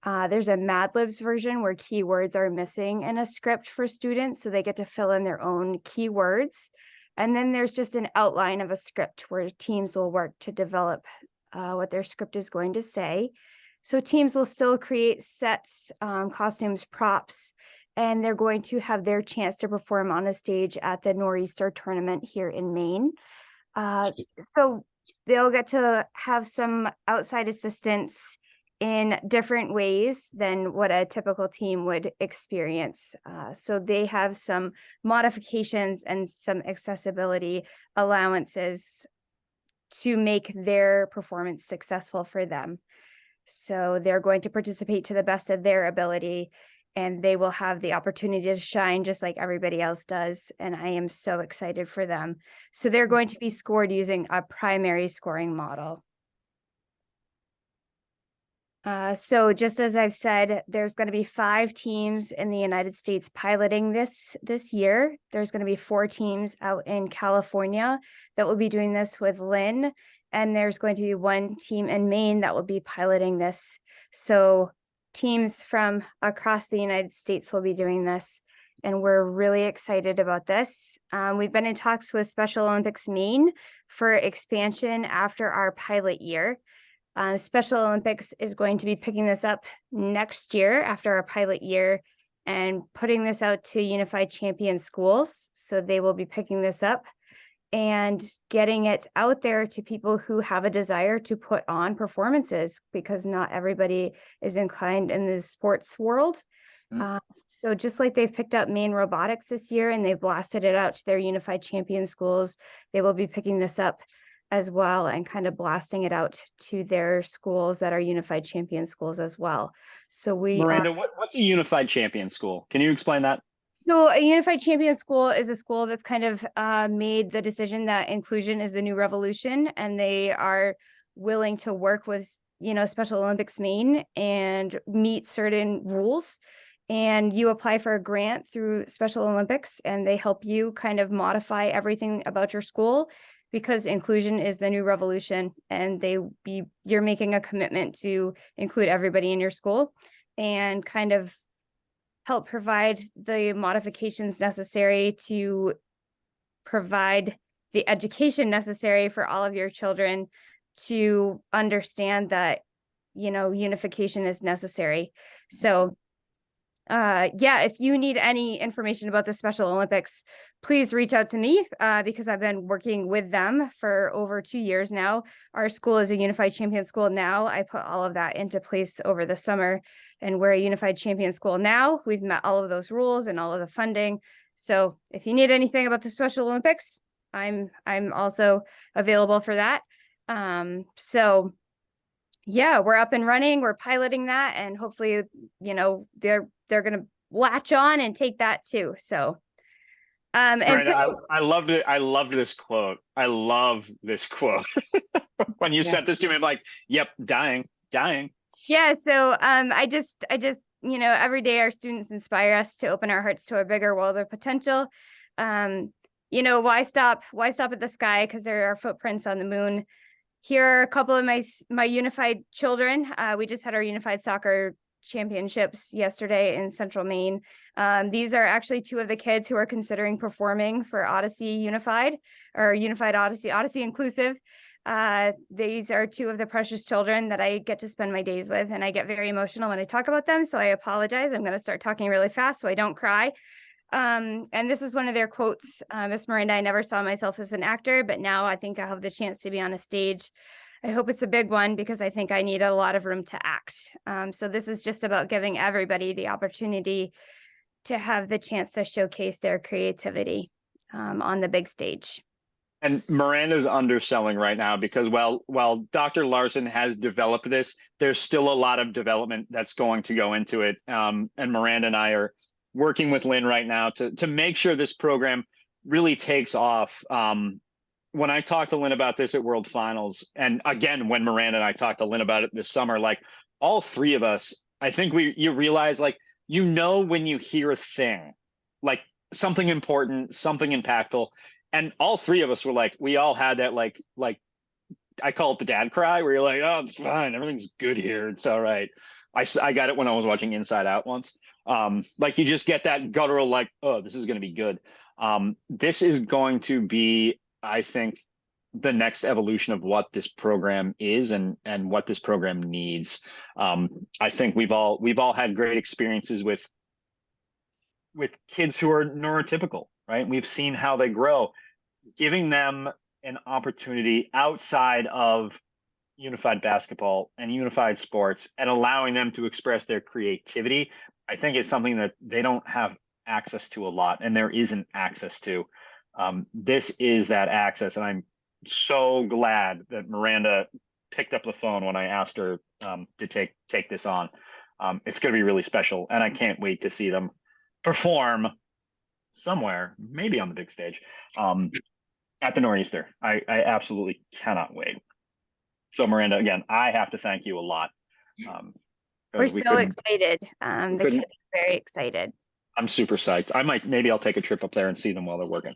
There's a Mad Libs version where keywords are missing in a script for students, so they get to fill in their own keywords. And then there's just an outline of a script where teams will work to develop what their script is going to say. So teams will still create sets, costumes, props, and they're going to have their chance to perform on a stage at the Nor'easter tournament here in Maine. So they'll get to have some outside assistance in different ways than what a typical team would experience. So they have some modifications and some accessibility allowances to make their performance successful for them. So they're going to participate to the best of their ability. and they will have the opportunity to shine just like everybody else does. And I am so excited for them. So they're going to be scored using a primary scoring model. So just as I've said, there's going to be 5 teams in the United States piloting this year. There's going to be 4 teams out in California that will be doing this with Lynn, and there's going to be 1 team in Maine that will be piloting this. So teams from across the United States will be doing this, and we're really excited about this. We've been in talks with Special Olympics Maine for expansion after our pilot year. Special Olympics is going to be picking this up next year after our pilot year and putting this out to Unified Champion schools. So they will be picking this up and getting it out there to people who have a desire to put on performances, because not everybody is inclined in the sports world. So just like they've picked up Maine robotics this year and they've blasted it out to their Unified Champion schools, they will be picking this up as well and kind of blasting it out to their schools that are Unified Champion schools as well. So Miranda, what's a Unified Champion school? Can you explain that? So a Unified Champion school is a school that's kind of made the decision that inclusion is the new revolution, and they are willing to work with, Special Olympics Maine and meet certain rules. And you apply for a grant through Special Olympics, and they help you kind of modify everything about your school, because inclusion is the new revolution, and you're making a commitment to include everybody in your school and kind of help provide the modifications necessary to provide the education necessary for all of your children to understand that, unification is necessary. So if you need any information about the Special Olympics, please reach out to me because I've been working with them for over 2 years now. Our school is a Unified Champion school now. I put all of that into place over the summer, and we're a Unified Champion school now. We've met all of those rules and all of the funding. So if you need anything about the Special Olympics, I'm also available for that. We're up and running. We're piloting that, and hopefully, they're going to latch on and take that too. So, Miranda, I loved it. I loved this quote. I love this quote. When you sent this to me, I'm like, yep, dying. Yeah. So, I just, every day our students inspire us to open our hearts to a bigger world of potential. Why stop at the sky? Because there are footprints on the moon. Here are a couple of my unified children. We just had our unified soccer championships yesterday in Central Maine. These are actually 2 of the kids who are considering performing for Odyssey Unified or Unified Odyssey Inclusive. These are 2 of the precious children that I get to spend my days with, and I get very emotional when I talk about them. So I apologize. I'm going to start talking really fast so I don't cry. And this is one of their quotes. Miss Miranda, I never saw myself as an actor, but now I think I'll have the chance to be on a stage. I hope it's a big one because I think I need a lot of room to act. So this is just about giving everybody the opportunity to have the chance to showcase their creativity on the big stage. And Miranda's underselling right now because while Dr. Larson has developed this, there's still a lot of development that's going to go into it. And Miranda and I are working with Lynn right now to make sure this program really takes off. When I talked to Lynn about this at World Finals, and again, when Miranda and I talked to Lynn about it this summer, like all 3 of us, I think you realize, like, when you hear a thing, like something important, something impactful, and all 3 of us were like, we all had that, like I call it the dad cry, where you're like, oh, it's fine, everything's good here, it's all right. I got it when I was watching Inside Out once. Like you just get that guttural, like, oh, this is going to be good. This is going to be, I think, the next evolution of what this program is and what this program needs. I think we've all had great experiences with kids who are neurotypical, right? We've seen how they grow. Giving them an opportunity outside of unified basketball and unified sports and allowing them to express their creativity, I think it's something that they don't have access to a lot, and there isn't access to. This is that access, and I'm so glad that Miranda picked up the phone when I asked her to take this on. It's going to be really special, and I can't wait to see them perform somewhere, maybe on the big stage, at the Nor'easter. I absolutely cannot wait. So Miranda, again, I have to thank you a lot. We're 'cause we so excited. The couldn't- kids are very excited. I'm super psyched. Maybe I'll take a trip up there and see them while they're working.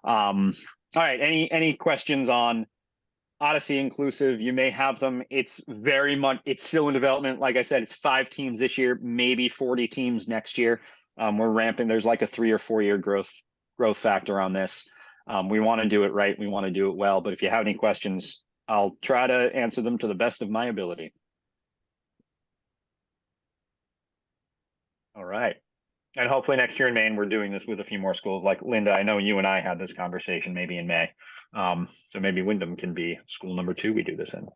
All right. Any questions on Odyssey Inclusive? You may have them. It's still in development. Like I said, it's 5 teams this year, maybe 40 teams next year. We're ramping. There's like a 3 or 4 year growth factor on this. We want to do it right. We want to do it well. But if you have any questions, I'll try to answer them to the best of my ability. All right. And hopefully next year in Maine, we're doing this with a few more schools. Like Linda, I know you and I had this conversation maybe in May. So maybe Wyndham can be school number 2 we do this in.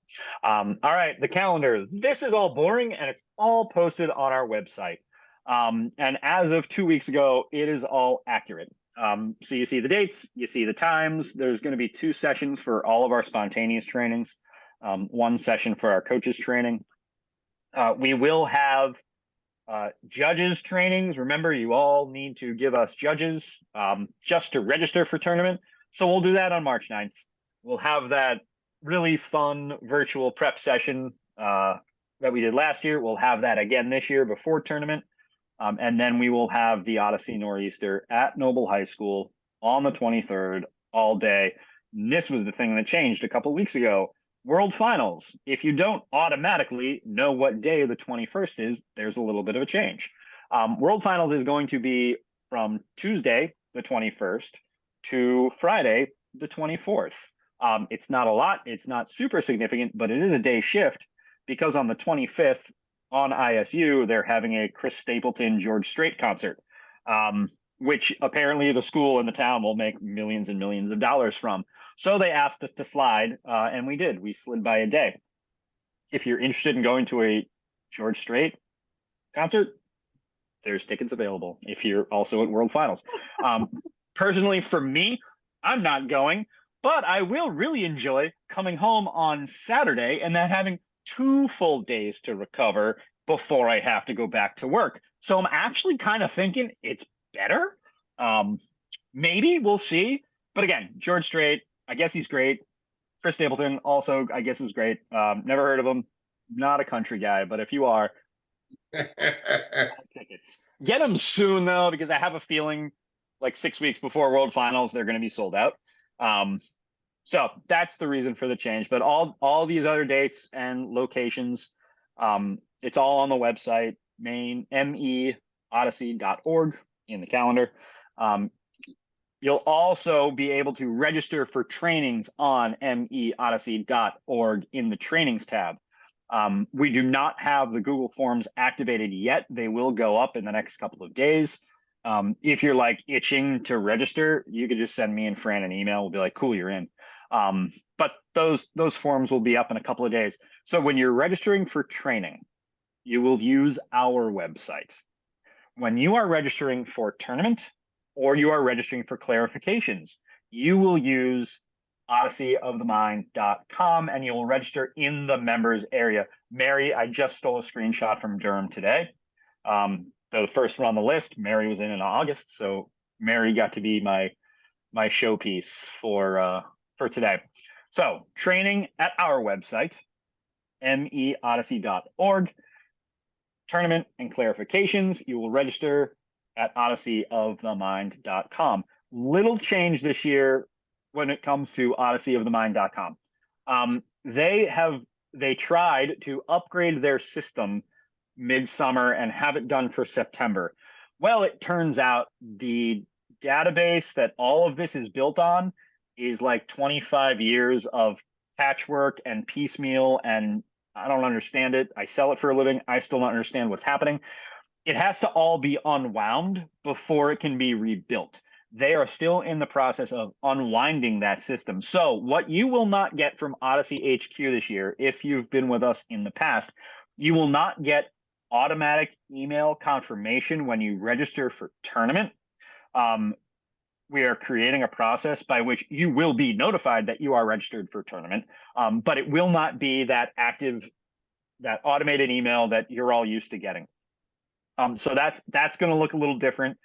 All right, the calendar. This is all boring and it's all posted on our website. And as of 2 weeks ago, it is all accurate. So you see the dates, you see the times. There's going to be 2 sessions for all of our spontaneous trainings, 1 session for our coaches training. We will have judges trainings. Remember, you all need to give us judges just to register for tournament. So we'll do that on March 9th. We'll have that really fun virtual prep session that we did last year. We'll have that again this year before tournament. And then we will have the Odyssey Nor'easter at Noble High School on the 23rd all day. And this was the thing that changed a couple weeks ago. World Finals. If you don't automatically know what day the 21st is, there's a little bit of a change. World Finals is going to be from Tuesday, the 21st, to Friday, the 24th. It's not a lot. It's not super significant, but it is a day shift because on the 25th on ISU, they're having a Chris Stapleton, George Strait concert, which apparently the school and the town will make millions and millions of dollars from. So they asked us to slide, and we did. We slid by a day. If you're interested in going to a George Strait concert, there's tickets available if you're also at World Finals. Personally, for me, I'm not going, but I will really enjoy coming home on Saturday and then having 2 full days to recover before I have to go back to work. So I'm actually kind of thinking it's better. Maybe we'll see. But again, George Strait, I guess he's great. Chris Stapleton also, I guess, is great. Never heard of him. Not a country guy, but if you are, tickets. Get them soon though, because I have a feeling like 6 weeks before World Finals, they're going to be sold out. So that's the reason for the change. But all these other dates and locations, it's all on the website, meodyssey.org in the calendar. You'll also be able to register for trainings on meodyssey.org in the trainings tab. We do not have the Google Forms activated yet. They will go up in the next couple of days. If you're like itching to register, you could just send me and Fran an email. We'll be like, cool, you're in. But those forms will be up in a couple of days. So when you're registering for training, you will use our website. When you are registering for tournament or you are registering for clarifications, you will use odysseyofthemind.com and you will register in the members area. Mary, I just stole a screenshot from Durham today. The first one on the list, Mary was in August, so Mary got to be my showpiece for today. So training at our website, meodyssey.org. Tournament and clarifications, you will register at odysseyofthemind.com. Little change this year when it comes to odysseyofthemind.com. They tried to upgrade their system midsummer and have it done for September. Well, it turns out the database that all of this is built on is like 25 years of patchwork and piecemeal, and I don't understand it. I sell it for a living. I still don't understand what's happening. It has to all be unwound before it can be rebuilt. They are still in the process of unwinding that system. So what you will not get from Odyssey HQ this year, if you've been with us in the past, you will not get automatic email confirmation when you register for tournament. We are creating a process by which you will be notified that you are registered for tournament, but it will not be that active that automated email that you're all used to getting. So that's going to look a little different.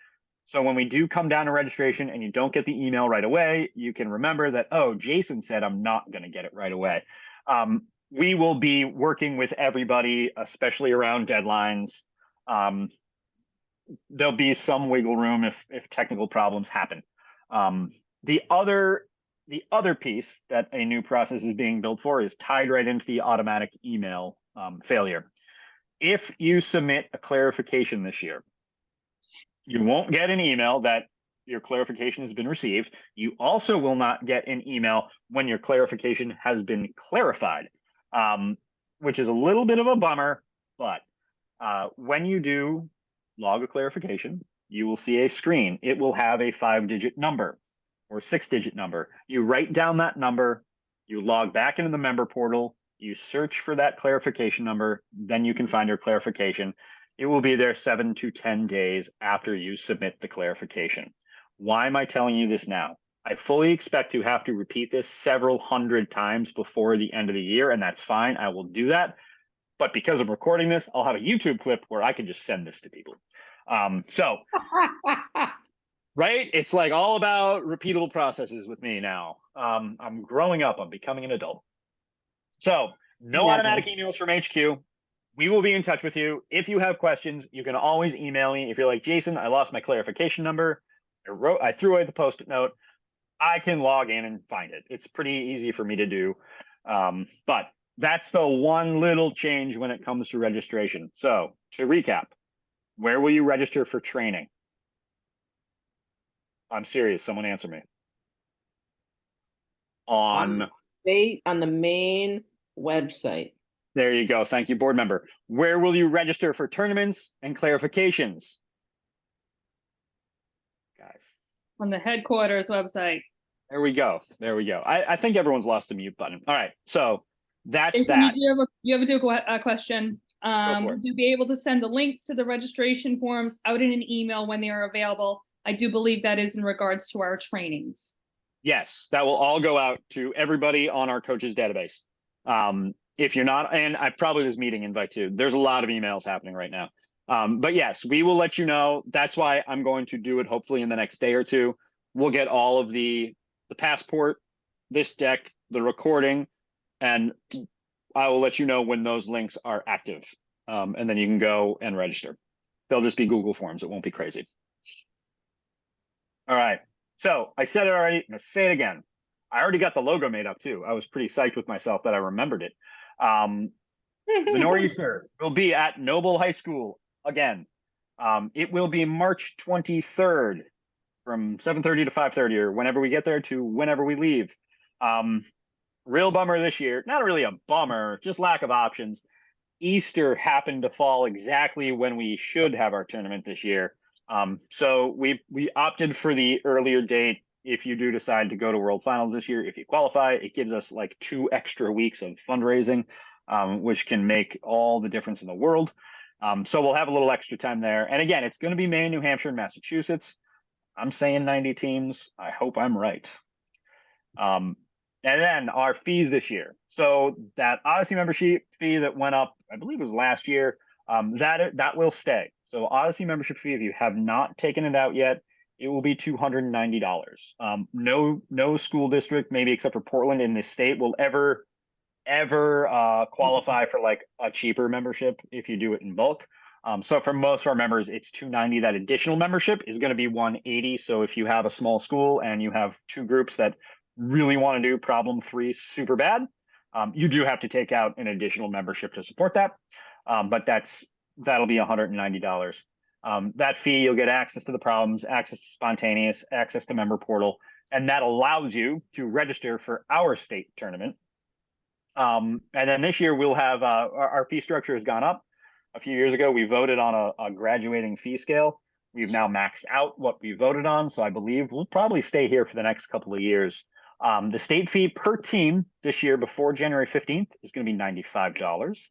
So when we do come down to registration and you don't get the email right away, you can remember that, oh, Jason said I'm not going to get it right away. We will be working with everybody, especially around deadlines. There'll be some wiggle room if technical problems happen. The other piece that a new process is being built for is tied right into the automatic email failure. If you submit a clarification this year, you won't get an email that your clarification has been received. You also will not get an email when your clarification has been clarified, which is a little bit of a bummer. But when you do log a clarification, you will see a screen. It will have a 5-digit number or 6-digit number. You write down that number, you log back into the member portal, you search for that clarification number, then you can find your clarification. It will be there 7 to 10 days after you submit the clarification. Why am I telling you this now? I fully expect to have to repeat this several hundred times before the end of the year, and that's fine. I will do that. But because I'm recording this, I'll have a YouTube clip where I can just send this to people. Right? It's like all about repeatable processes with me now. I'm growing up. I'm becoming an adult. So no automatic emails from HQ. We will be in touch with you. If you have questions, you can always email me. If you're like, Jason, I lost my clarification number. I threw away the Post-it note. I can log in and find it. It's pretty easy for me to do. But that's the one little change when it comes to registration. So to recap, where will you register for training? I'm serious. Someone answer me. On the Maine website. There you go. Thank you, board member. Where will you register for tournaments and clarifications? Guys. On the headquarters website. There we go. There we go. I think everyone's lost the mute button. All right. So that's Jason, that. You have a question. Would you be able to send the links to the registration forms out in an email when they are available? I do believe that is in regards to our trainings. Yes, that will all go out to everybody on our coaches database. If you're not, and I probably this meeting invite too. There's a lot of emails happening right now. But yes, we will let you know. That's why I'm going to do it hopefully in the next day or two. We'll get all of the passport, this deck, the recording, and I will let you know when those links are active. And then you can go and register. They'll just be Google Forms. It won't be crazy. All right. So I said it already. I'm going to say it again. I already got the logo made up too. I was pretty psyched with myself that I remembered it. The Nor'easter will be at Noble High School again. It will be March 23rd from 7:30 to 5:30 or whenever we get there to whenever we leave. Real bummer this year. Not really a bummer, just lack of options. Easter happened to fall exactly when we should have our tournament this year. So we opted for the earlier date. If you do decide to go to World Finals this year, if you qualify, it gives us like 2 extra weeks of fundraising, which can make all the difference in the world. So we'll have a little extra time there. And again, it's going to be Maine, New Hampshire, and Massachusetts. I'm saying 90 teams. I hope I'm right. And then our fees this year. So that Odyssey membership fee that went up, I believe it was last year, that will stay. So Odyssey membership fee, if you have not taken it out yet, it will be $290. No school district, maybe except for Portland in this state, will ever qualify for like a cheaper membership if you do it in bulk. So for most of our members, it's $290. That additional membership is going to be $180. So if you have a small school and you have 2 groups that really want to do problem-free super bad, you do have to take out an additional membership to support that. But that'll be $190. That fee, you'll get access to the problems, access to spontaneous, access to member portal, and that allows you to register for our state tournament. And then this year we'll have our fee structure has gone up. A few years ago, we voted on a graduating fee scale. We've now maxed out what we voted on, so I believe we'll probably stay here for the next couple of years. The state fee per team this year before January 15th is going to be $95.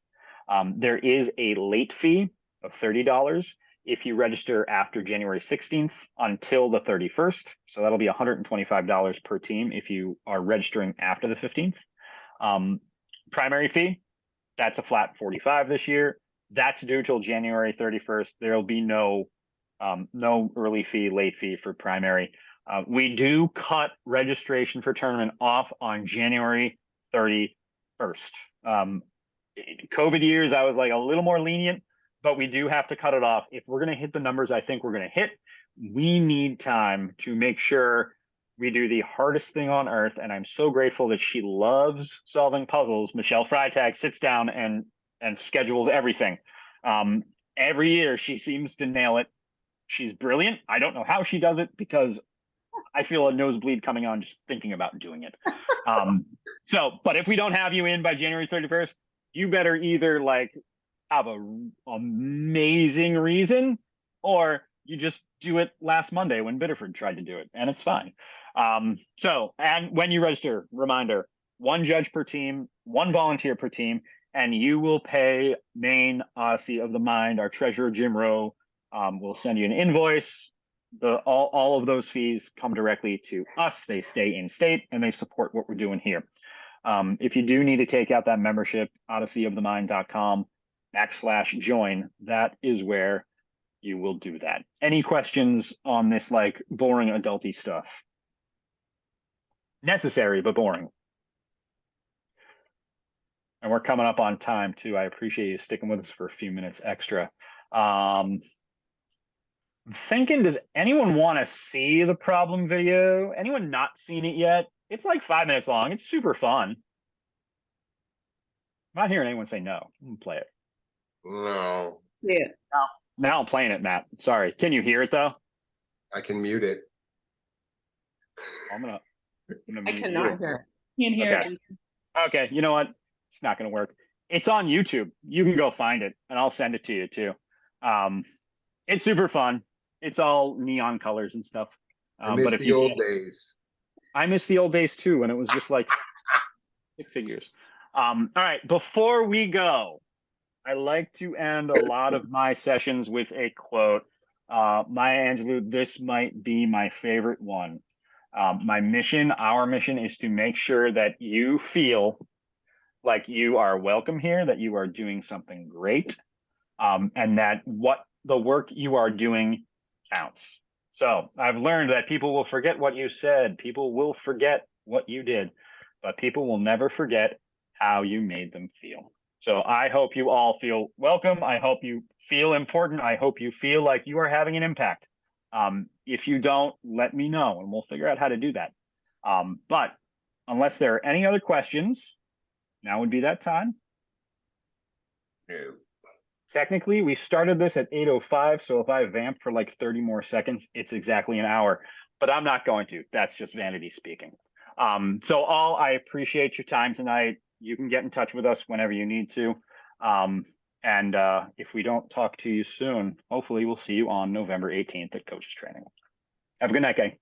There is a late fee of $30 if you register after January 16th until the 31st. So that'll be $125 per team if you are registering after the 15th. Primary fee That's a flat 45 this year. That's due till January 31st. There'll be no early fee, late fee for primary. We do cut registration for tournament off on January 31st. COVID years, I was like a little more lenient, but we do have to cut it off. If we're going to hit the numbers I think we're going to hit, we need time to make sure we do the hardest thing on earth. And I'm so grateful that she loves solving puzzles. Michelle Freitag sits down and schedules everything. Every year she seems to nail it. She's brilliant. I don't know how she does it because I feel a nosebleed coming on just thinking about doing it. But if we don't have you in by January 31st, you better either like have a amazing reason, or you just do it last Monday when Biddeford tried to do it, and it's fine. And when you register, reminder, 1 judge per team, 1 volunteer per team, and you will pay Maine Odyssey of the Mind, our treasurer, Jim Rowe. We'll send you an invoice. All of those fees come directly to us. They stay in state and they support what we're doing here. If you do need to take out that membership, odysseyofthemind.com/join, that is where you will do that. Any questions on this like boring adulty stuff? Necessary, but boring. And we're coming up on time too. I appreciate you sticking with us for a few minutes extra. I'm thinking, does anyone want to see the problem video? Anyone not seen it yet? It's like 5 minutes long. It's super fun. I'm not hearing anyone say no. I'm gonna play it. No, Yeah. Now I'm playing it, Matt. Sorry. Can you hear it though? I can mute it. I'm gonna I mute cannot you. hear. Can't hear Okay. it. Okay, you know what? It's not gonna work. It's on YouTube. You can go find it, and I'll send it to you too. It's super fun. It's all neon colors and stuff. I miss but if the you old can't- days. I miss the old days too, when it was just like stick figures. All right, before we go, I like to end a lot of my sessions with a quote. Maya Angelou, this might be my favorite one. My mission, our mission, is to make sure that you feel like you are welcome here, that you are doing something great, and that what the work you are doing counts. So I've learned that people will forget what you said, people will forget what you did, but people will never forget how you made them feel. So I hope you all feel welcome. I hope you feel important. I hope you feel like you are having an impact. If you don't, let me know and we'll figure out how to do that. But unless there are any other questions, now would be that time. No. Technically, we started this at 8:05, so if I vamp for like 30 more seconds, it's exactly an hour. But I'm not going to. That's just vanity speaking. So I appreciate your time tonight. You can get in touch with us whenever you need to. And if we don't talk to you soon, hopefully we'll see you on November 18th at Coaches Training. Have a good night, gang.